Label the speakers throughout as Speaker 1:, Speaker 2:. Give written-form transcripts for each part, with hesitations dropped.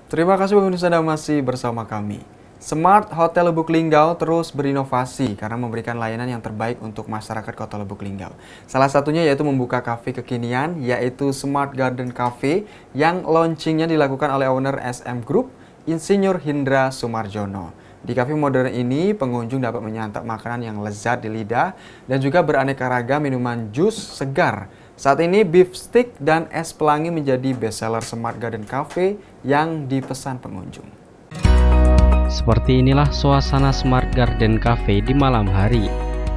Speaker 1: Terima kasih pemirsa Anda masih bersama kami. Smart Hotel Lubuk Linggau terus berinovasi karena memberikan layanan yang terbaik untuk masyarakat Kota Lubuk Linggau. Salah satunya yaitu membuka kafe kekinian, yaitu Smart Garden Cafe yang launchingnya dilakukan oleh owner SM Group, Insinyur Hindra Sumarjono. Di kafe modern ini, pengunjung dapat menyantap makanan yang lezat di lidah dan juga beraneka ragam minuman jus segar. Saat ini beef stick dan es pelangi menjadi bestseller Smart Garden Cafe yang dipesan pengunjung.
Speaker 2: Seperti inilah suasana Smart Garden Cafe di malam hari.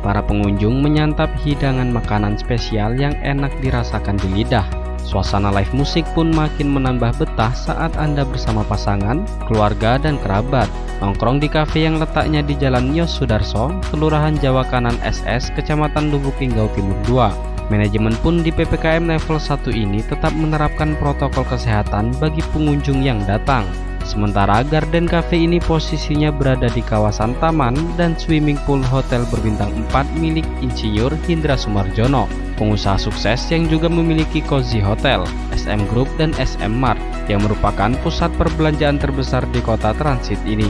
Speaker 2: Para pengunjung menyantap hidangan makanan spesial yang enak dirasakan di lidah. Suasana live musik pun makin menambah betah saat Anda bersama pasangan, keluarga, dan kerabat. Nongkrong di kafe yang letaknya di Jalan Yos Sudarso, Kelurahan Jawa Kanan SS, Kecamatan Lubuk Linggau Timur 2. Manajemen pun di PPKM level 1 ini tetap menerapkan protokol kesehatan bagi pengunjung yang datang. Sementara Garden Cafe ini posisinya berada di kawasan taman dan swimming pool hotel berbintang 4 milik Insinyur Hindra Sumarjono, pengusaha sukses yang juga memiliki Cozy Hotel, SM Group, dan SM Mart yang merupakan pusat perbelanjaan terbesar di kota transit ini.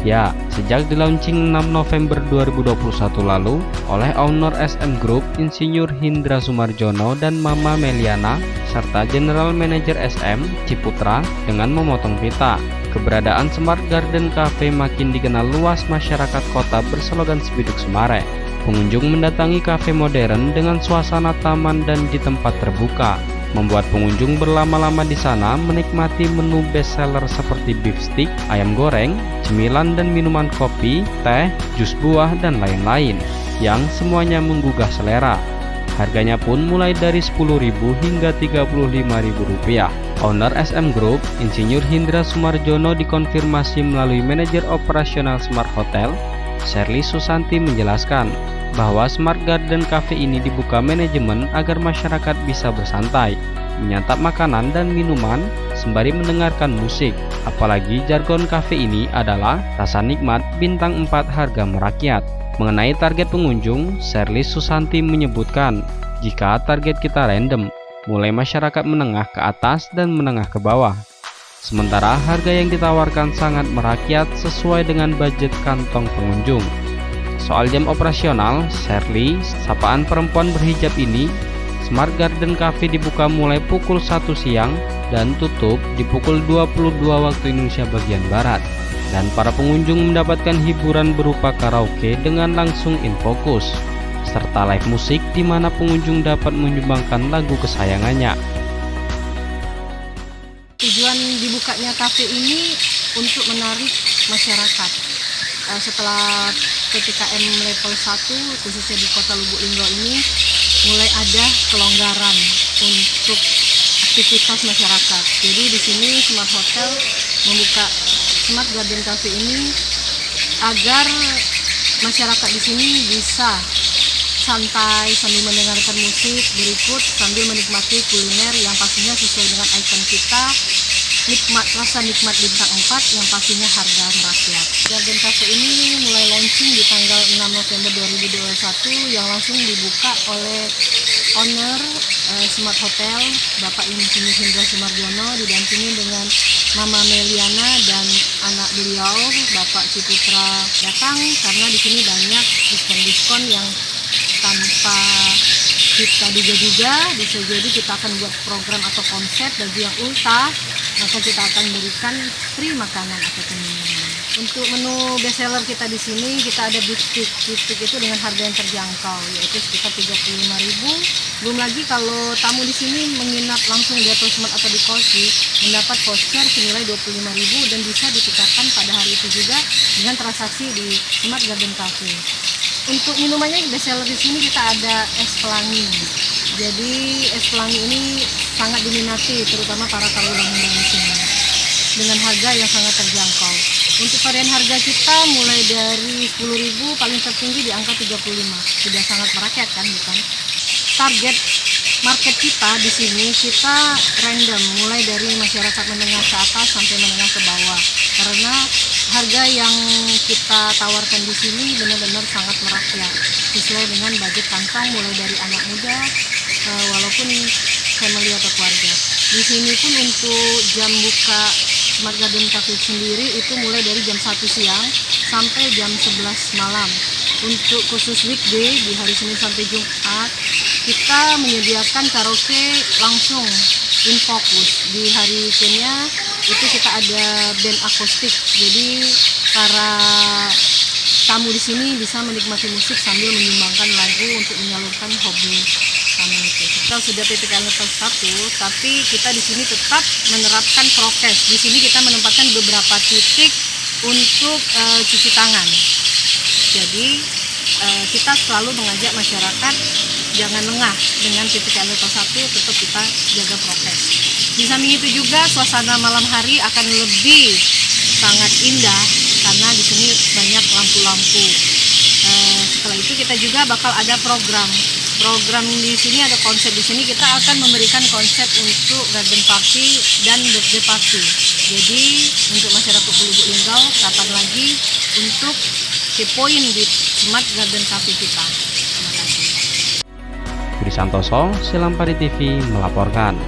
Speaker 2: Ya, sejak di-launching 6 November 2021 lalu oleh owner SM Group Insinyur Hindra Sumarjono dan Mama Meliana serta General Manager SM Ciputra dengan memotong pita. Keberadaan Smart Garden Cafe makin dikenal luas masyarakat kota berslogan Sebiduk Semare. Pengunjung mendatangi kafe modern dengan suasana taman dan di tempat terbuka, membuat pengunjung berlama-lama di sana menikmati menu bestseller seperti beef stick, ayam goreng, cemilan dan minuman kopi, teh, jus buah, dan lain-lain, yang semuanya menggugah selera. Harganya pun mulai dari Rp10.000 hingga Rp35.000. Owner SM Group, Insinyur Hindra Sumarjono dikonfirmasi melalui manajer operasional Smart Hotel, Sherly Susanti menjelaskan bahwa Smart Garden Cafe ini dibuka manajemen agar masyarakat bisa bersantai, menyantap makanan dan minuman sembari mendengarkan musik. Apalagi jargon cafe ini adalah rasa nikmat bintang 4 harga merakyat. Mengenai target pengunjung, Sherly Susanti menyebutkan jika target kita random, mulai masyarakat menengah ke atas dan menengah ke bawah. Sementara harga yang ditawarkan sangat merakyat sesuai dengan budget kantong pengunjung. Soal jam operasional, Sherly, sapaan perempuan berhijab ini, Smart Garden Cafe dibuka mulai pukul 1 siang dan tutup di pukul 22 waktu Indonesia bagian Barat. Dan para pengunjung mendapatkan hiburan berupa karaoke dengan langsung in focus, serta live musik di mana pengunjung dapat menyumbangkan lagu kesayangannya.
Speaker 3: Tujuan dibukanya kafe ini untuk menarik masyarakat. Setelah PPKM level 1 khususnya di Kota Lubuk Linggau ini mulai ada kelonggaran untuk aktivitas masyarakat. Jadi di sini Smart Hotel membuka Smart Garden Cafe ini agar masyarakat di sini bisa santai sambil mendengarkan musik berikut sambil menikmati kuliner yang pastinya sesuai dengan ikon kita, rasa nikmat bintang 4 yang pastinya harga merakyat. Garden Cafe ini mulai launching di tanggal 6 November 2021 yang langsung dibuka oleh owner Smart Hotel Bapak Insinyur Hindra Sumarjono didampingi dengan Mama Meliana dan anak beliau Bapak Ciputra datang karena di sini banyak diskon-diskon yang tanpa kita duga-duga. Bisa jadi kita akan buat program atau konsep bagi yang ulta, maka kita akan berikan free makanan atau minuman. Untuk menu bestseller kita di sini kita ada beef stick. Beef stick itu dengan harga yang terjangkau yaitu sekitar Rp35.000. Belum lagi kalau tamu di sini menginap langsung di Hotel Smart atau di Cozy mendapat voucher senilai Rp25.000 dan bisa ditukarkan pada hari itu juga dengan transaksi di Smart Garden Cafe. Untuk minumannya bestseller di sini kita ada es pelangi. Jadi es pelangi ini sangat diminati terutama para kaula muda di sini dengan harga yang sangat terjangkau. Untuk varian harga kita mulai dari Rp10.000 paling tertinggi di angka Rp35. Sudah sangat merakyat kan, bukan? Target market kita di sini kita random mulai dari masyarakat menengah ke atas sampai menengah ke bawah. Karena harga yang kita tawarkan di sini benar-benar sangat merakyat sesuai dengan budget kantong mulai dari anak muda walaupun family atau keluarga. Di sini pun untuk jam buka Smart Garden Cafe sendiri itu mulai dari jam 1 siang sampai jam 11 malam. Untuk khusus weekday di hari Senin sampai Jumat kita menyediakan karaoke langsung in fokus. Di hari weekendnya itu kita ada band akustik. Jadi para tamu di sini bisa menikmati musik sambil menyumbangkan lagu untuk menyalurkan hobi kami itu. Kita sudah PPKM level 1, tapi kita di sini tetap menerapkan prokes. Di sini kita menempatkan beberapa titik untuk cuci tangan. Jadi kita selalu mengajak masyarakat jangan lengah dengan PPKM level 1, tetap kita jaga prokes. Di samping itu juga suasana malam hari akan lebih sangat indah karena di sini banyak lampu-lampu. Setelah itu kita juga bakal ada program di sini, ada konsep di sini. Kita akan memberikan konsep untuk garden party dan birthday party. Jadi untuk masyarakat Lubuk Linggau kapan lagi untuk kepoin di Smart Garden Cafe kita. Terima kasih.
Speaker 2: Budi Santoso, Silampari TV melaporkan.